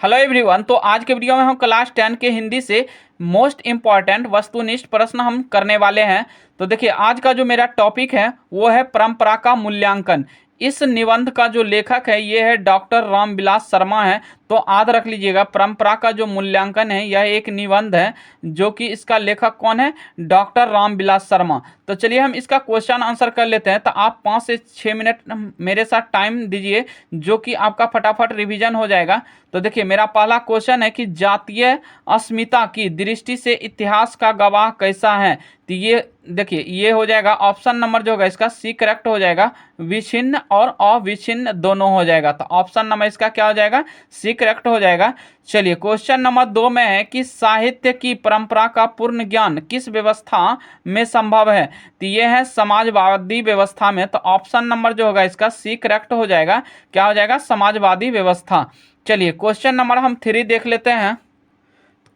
Hello everyone. तो आज के वीडियो में हम क्लास 10 के हिंदी से मोस्ट इम्पॉर्टेंट वस्तुनिष्ठ प्रश्न हम करने वाले हैं। तो देखिए, आज का जो मेरा टॉपिक है वो है परंपरा का मूल्यांकन। इस निबंध का जो लेखक है ये है डॉक्टर रामविलास शर्मा है। तो याद रख लीजिएगा, परंपरा का जो मूल्यांकन है यह एक निबंध है जो कि इसका लेखक कौन है, डॉक्टर रामविलास शर्मा। तो चलिए हम इसका क्वेश्चन आंसर कर लेते हैं। तो आप 5 से 6 मिनट मेरे साथ टाइम दीजिए जो कि आपका फटाफट रिवीजन हो जाएगा। तो देखिए, मेरा पहला क्वेश्चन है कि जातीय अस्मिता की दृष्टि से इतिहास का गवाह कैसा है। तो ये देखिए, ये हो जाएगा ऑप्शन नंबर जो होगा इसका सी करेक्ट हो जाएगा, विच्छिन्न और अविच्छिन्न दोनों हो जाएगा। तो ऑप्शन नंबर इसका क्या हो जाएगा, सी करेक्ट हो जाएगा। चलिए क्वेश्चन नंबर 2 में है कि साहित्य की परंपरा का पूर्ण ज्ञान किस व्यवस्था में संभव है। तो ये है समाजवादी व्यवस्था में। तो ऑप्शन नंबर जो होगा इसका सी करेक्ट हो जाएगा, क्या हो जाएगा, समाजवादी व्यवस्था। चलिए क्वेश्चन नंबर हम 3 देख लेते हैं।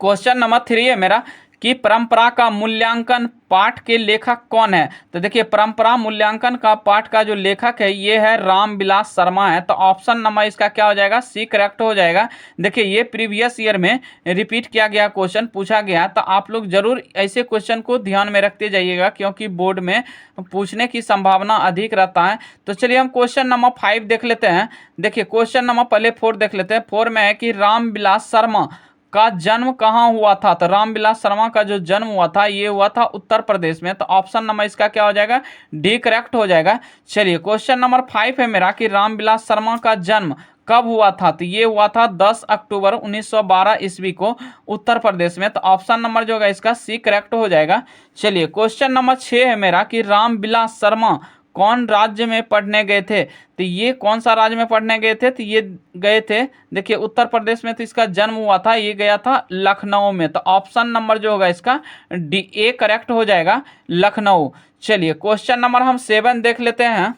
क्वेश्चन नंबर 3 है मेरा कि परंपरा का मूल्यांकन पाठ के लेखक कौन है। तो देखिए, परंपरा मूल्यांकन का पाठ का जो लेखक है ये है रामविलास शर्मा है। तो ऑप्शन नंबर इसका क्या हो जाएगा, सी करेक्ट हो जाएगा। देखिए, ये प्रीवियस ईयर में रिपीट किया गया क्वेश्चन पूछा गया। तो आप लोग जरूर ऐसे क्वेश्चन को ध्यान में रखते जाइएगा क्योंकि बोर्ड में पूछने की संभावना अधिक रहता है। तो चलिए हम क्वेश्चन नंबर 5 देख लेते हैं। देखिए क्वेश्चन नंबर पहले 4 देख लेते हैं। 4 में है कि रामविलास शर्मा का जन्म कहाँ हुआ था। तो रामविलास शर्मा का जो जन्म हुआ था ये हुआ था उत्तर प्रदेश में। तो ऑप्शन नंबर इसका क्या हो जाएगा, डी करेक्ट हो जाएगा। चलिए क्वेश्चन नंबर 5 है मेरा कि रामविलास शर्मा का जन्म कब हुआ था। तो ये हुआ था 10 अक्टूबर 1912 ईस्वी को उत्तर प्रदेश में। तो ऑप्शन नंबर जो होगा इसका सी करेक्ट हो जाएगा। चलिए क्वेश्चन नंबर 6 है मेरा कि रामविलास शर्मा कौन राज्य में पढ़ने गए थे। तो ये कौन सा राज्य में पढ़ने गए थे, तो ये गए थे देखिए उत्तर प्रदेश में। तो इसका जन्म हुआ था, ये गया था लखनऊ में। तो ऑप्शन नंबर जो होगा इसका डी ए करेक्ट हो जाएगा, लखनऊ। चलिए क्वेश्चन नंबर हम 7 देख लेते हैं।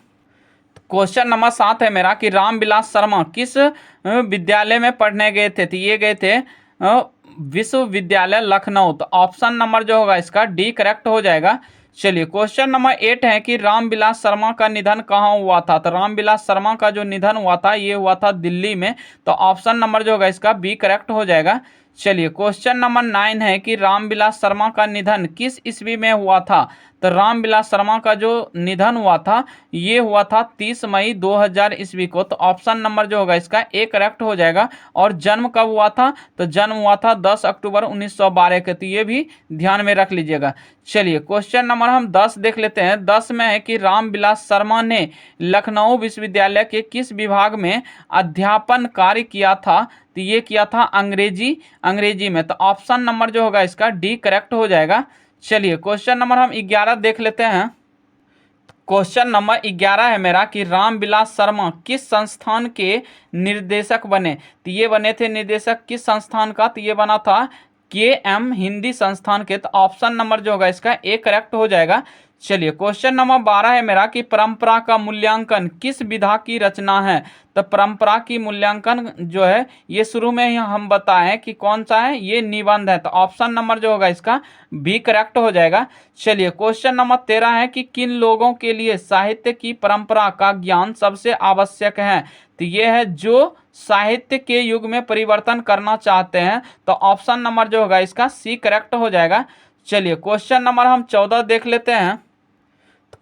क्वेश्चन नंबर 7 है मेरा कि रामविलास शर्मा किस विद्यालय में पढ़ने गए थे। तो ये गए थे विश्वविद्यालय लखनऊ। तो ऑप्शन नंबर जो होगा इसका डी करेक्ट हो जाएगा। चलिए क्वेश्चन नंबर 8 है कि रामविलास शर्मा का निधन कहाँ हुआ था। तो रामविलास शर्मा का जो निधन हुआ था ये हुआ था दिल्ली में। तो ऑप्शन नंबर जो होगा इसका बी करेक्ट हो जाएगा। चलिए क्वेश्चन नंबर 9 है कि रामविलास शर्मा का निधन किस ईस्वी में हुआ था। तो रामविलास शर्मा का जो निधन हुआ था ये हुआ था 30 मई 2000 ईस्वी को। तो ऑप्शन नंबर जो होगा इसका ए करेक्ट हो जाएगा। और जन्म कब हुआ था, तो जन्म हुआ था 10 अक्टूबर 1912 के। तो ये भी ध्यान में रख लीजिएगा। चलिए क्वेश्चन नंबर हम 10 देख लेते हैं। 10 में है कि रामविलास शर्मा ने लखनऊ विश्वविद्यालय के किस विभाग में अध्यापन कार्य किया था। तो ये किया था अंग्रेजी में। तो ऑप्शन नंबर जो होगा इसका डी करेक्ट हो जाएगा। चलिए क्वेश्चन नंबर हम 11 देख लेते हैं। क्वेश्चन नंबर 11 है मेरा कि रामविलास शर्मा किस संस्थान के निर्देशक बने। तो ये बने थे निर्देशक किस संस्थान का, तो ये बना था KM हिंदी संस्थान के। तो ऑप्शन नंबर जो होगा इसका ए करेक्ट हो जाएगा। चलिए क्वेश्चन नंबर 12 है मेरा कि परंपरा का मूल्यांकन किस विधा की रचना है। तो परंपरा की मूल्यांकन जो है ये शुरू में ही हम बताएं कि कौन सा है, ये निबंध है। तो ऑप्शन नंबर जो होगा इसका बी करेक्ट हो जाएगा। चलिए क्वेश्चन नंबर 13 है कि किन लोगों के लिए साहित्य की परंपरा का ज्ञान सबसे आवश्यक है। तो ये है जो साहित्य के युग में परिवर्तन करना चाहते हैं। तो ऑप्शन नंबर जो होगा इसका सी करेक्ट हो जाएगा। चलिए क्वेश्चन नंबर हम 14 देख लेते हैं।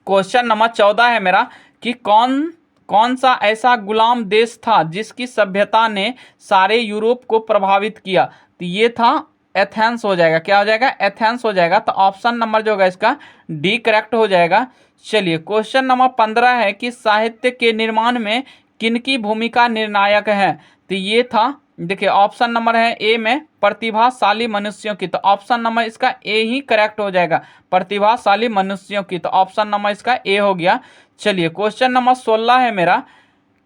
क्वेश्चन नंबर 14 है मेरा कि कौन कौन सा ऐसा गुलाम देश था जिसकी सभ्यता ने सारे यूरोप को प्रभावित किया। तो ये था एथेंस हो जाएगा, क्या हो जाएगा, एथेंस हो जाएगा। तो ऑप्शन नंबर जो होगा इसका डी करेक्ट हो जाएगा। चलिए क्वेश्चन नंबर 15 है कि साहित्य के निर्माण में किनकी भूमिका निर्णायक है। तो ये था देखिए ऑप्शन नंबर है ए में प्रतिभाशाली मनुष्यों की। तो ऑप्शन नंबर इसका ए ही करेक्ट हो जाएगा, प्रतिभाशाली मनुष्यों की। तो ऑप्शन नंबर इसका ए हो गया। चलिए क्वेश्चन नंबर 16 है मेरा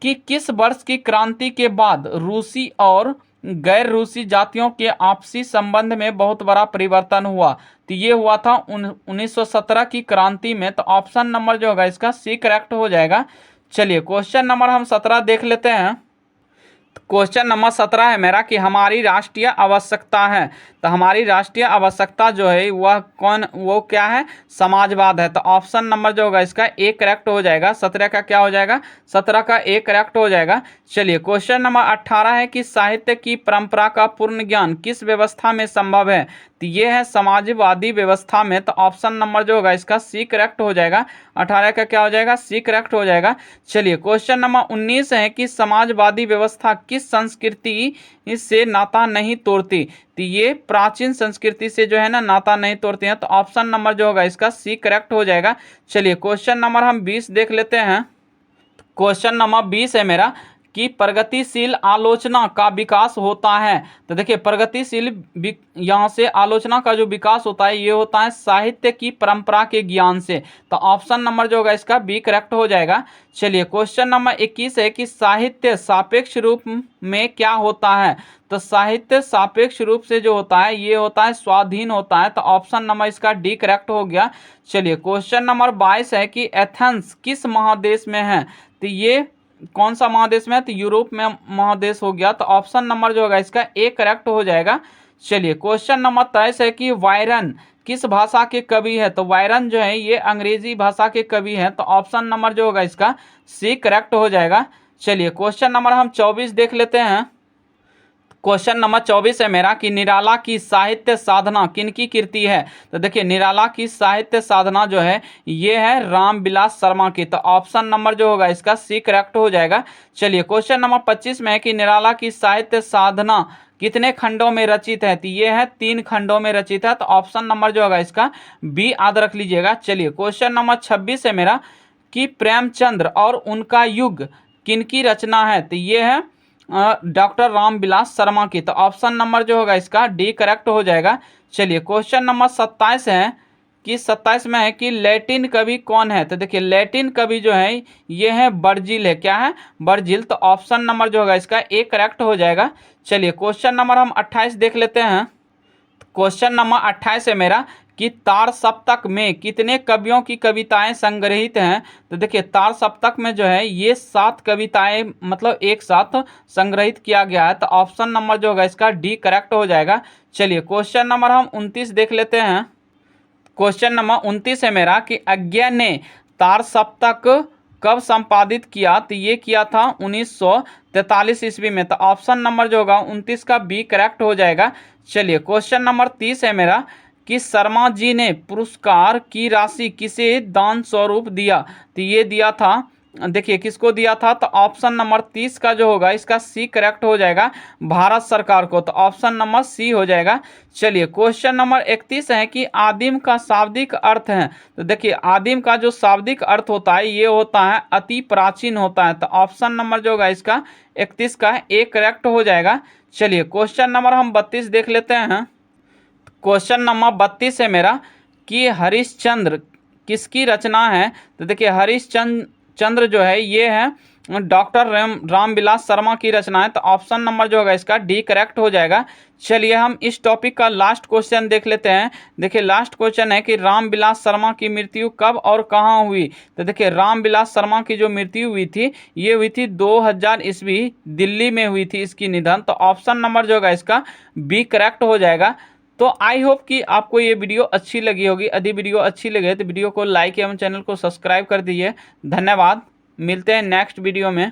कि किस वर्ष की क्रांति के बाद रूसी और गैर रूसी जातियों के आपसी संबंध में बहुत बड़ा परिवर्तन हुआ। तो ये हुआ था 1917 की क्रांति में। तो ऑप्शन नंबर जो होगा इसका सी करेक्ट हो जाएगा। चलिए क्वेश्चन नंबर हम 17 देख लेते हैं। क्वेश्चन नंबर 17 है मेरा कि हमारी राष्ट्रीय आवश्यकता है। तो हमारी राष्ट्रीय आवश्यकता जो है वह वो क्या है, समाजवाद है। तो ऑप्शन नंबर जो होगा इसका ए करेक्ट हो जाएगा। 17 का क्या हो जाएगा, 17 का ए करेक्ट हो जाएगा। चलिए क्वेश्चन नंबर 18 है कि साहित्य की परंपरा का पूर्ण ज्ञान किस व्यवस्था में संभव है। तो ये है समाजवादी व्यवस्था में। तो ऑप्शन नंबर जो होगा इसका सी करेक्ट हो जाएगा। 18 का क्या हो जाएगा, सी करेक्ट हो जाएगा। चलिए क्वेश्चन नंबर 19 है कि समाजवादी व्यवस्था किस संस्कृति से नाता नहीं तोड़ती। तो ये प्राचीन संस्कृति से जो है ना नाता नहीं तोड़ती हैं। तो ऑप्शन नंबर जो होगा इसका सी करेक्ट हो जाएगा। चलिए क्वेश्चन नंबर हम 20 देख लेते हैं। क्वेश्चन नंबर 20 है मेरा कि प्रगतिशील आलोचना का विकास होता है। तो देखिए प्रगतिशील यहाँ से आलोचना का जो विकास होता है ये होता है साहित्य की परंपरा के ज्ञान से। तो ऑप्शन नंबर जो होगा इसका बी करेक्ट हो जाएगा। चलिए क्वेश्चन नंबर 21 है कि साहित्य सापेक्ष रूप में क्या होता है। तो साहित्य सापेक्ष रूप से जो होता है ये होता है स्वाधीन होता है। तो ऑप्शन नंबर इसका डी करेक्ट हो गया। चलिए क्वेश्चन नंबर 22 है कि एथेंस किस महादेश में है। तो ये कौन सा महादेश में है, तो यूरोप में महादेश हो गया। तो ऑप्शन नंबर जो होगा इसका ए करेक्ट हो जाएगा। चलिए क्वेश्चन नंबर 23 है कि वायरन किस भाषा के कवि है। तो वायरन जो है ये अंग्रेजी भाषा के कवि हैं। तो ऑप्शन नंबर जो होगा इसका सी करेक्ट हो जाएगा। चलिए क्वेश्चन नंबर हम 24 देख लेते हैं। क्वेश्चन नंबर 24 है मेरा कि निराला की साहित्य साधना किनकी कृति है। तो देखिए निराला की साहित्य साधना जो है ये है रामविलास शर्मा की। तो ऑप्शन नंबर जो होगा इसका सी करेक्ट हो जाएगा। चलिए क्वेश्चन नंबर 25 में है कि निराला की साहित्य साधना कितने खंडों में रचित है। तो ये है 3 खंडों में रचित है। तो ऑप्शन नंबर जो होगा इसका बी याद रख लीजिएगा। चलिए क्वेश्चन नंबर 26 है मेरा कि प्रेमचंद्र और उनका युग किनकी रचना है। तो ये है डॉक्टर रामविलास शर्मा की। तो ऑप्शन नंबर जो होगा इसका डी करेक्ट हो जाएगा। चलिए क्वेश्चन नंबर 27 है कि 27 में है कि लैटिन कवि कौन है। तो देखिए लैटिन कवि जो है ये है वर्जिल है। क्या है, वर्जिल। तो ऑप्शन नंबर जो होगा इसका ए करेक्ट हो जाएगा। चलिए क्वेश्चन नंबर हम 28 देख लेते हैं। क्वेश्चन नंबर 28 है मेरा कि तार सप्तक में कितने कवियों की कविताएं संग्रहित हैं। तो देखिए तार सप्तक में जो है ये 7 कविताएं मतलब एक साथ संग्रहित किया गया है। तो ऑप्शन नंबर जो होगा इसका डी करेक्ट हो जाएगा। चलिए क्वेश्चन नंबर हम 29 देख लेते हैं। क्वेश्चन नंबर 29 है मेरा कि अज्ञा ने तार सप्तक कब संपादित किया। तो ये किया था 1943 ईस्वी में। तो ऑप्शन नंबर जो होगा 29 का बी करेक्ट हो जाएगा। चलिए क्वेश्चन नंबर 30 है मेरा कि शर्मा जी ने पुरस्कार की राशि किसे दान स्वरूप दिया। तो ये दिया था, देखिए किसको दिया था। तो ऑप्शन नंबर 30 का जो होगा इसका सी करेक्ट हो जाएगा, भारत सरकार को। तो ऑप्शन नंबर सी हो जाएगा। चलिए क्वेश्चन नंबर 31 है कि आदिम का शाब्दिक अर्थ है। तो देखिए आदिम का जो शाब्दिक अर्थ होता है ये होता है अति प्राचीन होता है। तो ऑप्शन नंबर जो होगा इसका 31 का ए करेक्ट हो जाएगा। चलिए क्वेश्चन नंबर हम 32 देख लेते हैं। क्वेश्चन नंबर 32 है मेरा कि हरिश्चंद्र किसकी रचना है। तो देखिए हरिश्चंद्र जो है ये है डॉक्टर रामविलास शर्मा की रचना है। तो ऑप्शन नंबर जो होगा इसका डी करेक्ट हो जाएगा। चलिए हम इस टॉपिक का लास्ट क्वेश्चन देख लेते हैं। देखिए लास्ट क्वेश्चन है कि रामविलास शर्मा की मृत्यु कब और कहाँ हुई। तो देखिए रामविलास शर्मा की जो मृत्यु हुई थी ये हुई थी 2000 ईस्वी दिल्ली में हुई थी इसकी निधन। तो ऑप्शन नंबर जो होगा इसका बी करेक्ट हो जाएगा। तो आई होप कि आपको ये वीडियो अच्छी लगी होगी। यदि वीडियो अच्छी लगे तो वीडियो को लाइक एवं चैनल को सब्सक्राइब कर दीजिए। धन्यवाद, मिलते हैं नेक्स्ट वीडियो में।